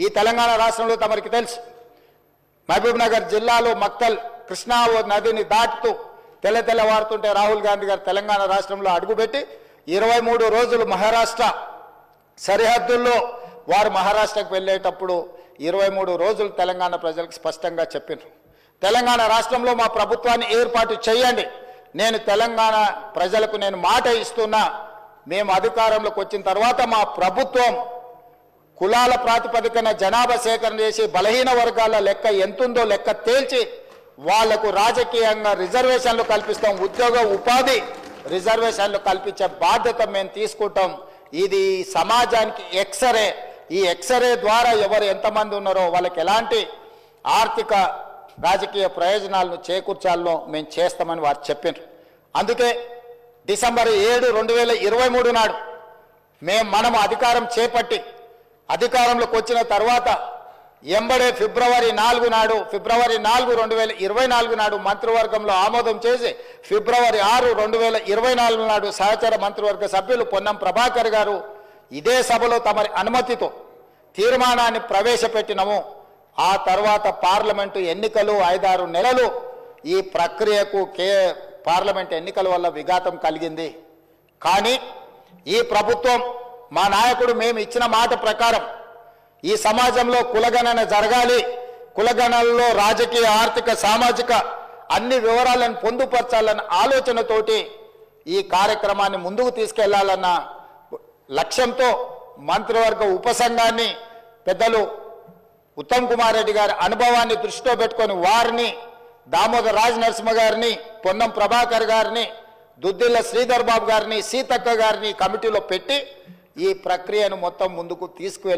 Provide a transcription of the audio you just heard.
ఈ తెలంగాణ రాష్ట్రంలో తమరికి తెలుసు, మహబూబ్ నగర్ జిల్లాలో మక్తల్ కృష్ణా నదిని దాటుతూ తెల్లవారుతుంటే రాహుల్ గాంధీ గారు తెలంగాణ రాష్ట్రంలో అడుగుపెట్టి 23 రోజులు మహారాష్ట్ర సరిహద్దుల్లో వారు మహారాష్ట్రకు వెళ్ళేటప్పుడు 23 రోజులు తెలంగాణ ప్రజలకు స్పష్టంగా చెప్పారు, తెలంగాణ రాష్ట్రంలో మా ప్రభుత్వాన్ని ఏర్పాటు చేయండి. నేను తెలంగాణ ప్రజలకు నేను మాట ఇస్తున్నా, మేము అధికారంలోకి వచ్చిన తర్వాత మా ప్రభుత్వం కులాల ప్రాతిపదికన జనాభా సేకరణ చేసి బలహీన వర్గాల లెక్క ఎంతుందో లెక్క తేల్చి వాళ్లకు రాజకీయంగా రిజర్వేషన్లు కల్పిస్తాం, ఉద్యోగ ఉపాధి రిజర్వేషన్లు కల్పించే బాధ్యత మేము తీసుకుంటాం. ఇది సమాజానికి ఎక్స్రే, ఈ ఎక్స్రే ద్వారా ఎవరు ఎంతమంది ఉన్నారో వాళ్ళకి ఎలాంటి ఆర్థిక రాజకీయ ప్రయోజనాలను చేకూర్చాలో మేము చేస్తామని వారు చెప్పారు. అందుకే డిసెంబర్ 7, 2023 నాడు మనం అధికారం చేపట్టి అధికారంలోకి వచ్చిన తర్వాత ఎంబడే ఫిబ్రవరి 4 నాడు 2024 నాడు మంత్రివర్గంలో ఆమోదం చేసి ఫిబ్రవరి 6, 2024 నాడు సహచర మంత్రివర్గ సభ్యులు పొన్నం ప్రభాకర్ గారు ఇదే సభలో తమరి అనుమతితో తీర్మానాన్ని ప్రవేశపెట్టినము. ఆ తర్వాత పార్లమెంటు ఎన్నికలు 5-6 నెలలు ఈ ప్రక్రియకు పార్లమెంట్ ఎన్నికల వల్ల విఘాతం కలిగింది. కానీ ఈ ప్రభుత్వం మా నాయకుడు మేము ఇచ్చిన మాట ప్రకారం ఈ సమాజంలో కులగణన జరగాలి, కులగణనలో రాజకీయ ఆర్థిక సామాజిక అన్ని వివరాలను పొందుపరచాలన్న ఆలోచనతోటి ఈ కార్యక్రమాన్ని ముందుకు తీసుకెళ్లాలన్న లక్ష్యంతో మంత్రివర్గ ఉపసంఘాన్ని పెద్దలు ఉత్తమ్ కుమార్ రెడ్డి గారి అనుభవాన్ని దృష్టిలో పెట్టుకొని వారిని దామోదర్ రాజ్ నరసింహ గారిని, పొన్నం ప్రభాకర్ గారిని, దుద్దిల్ల శ్రీధర్ బాబు గారిని, సీతక్క గారిని కమిటీలో పెట్టి ఈ ప్రక్రియను మొత్తం ముందుకు తీసుకువెళ్ళి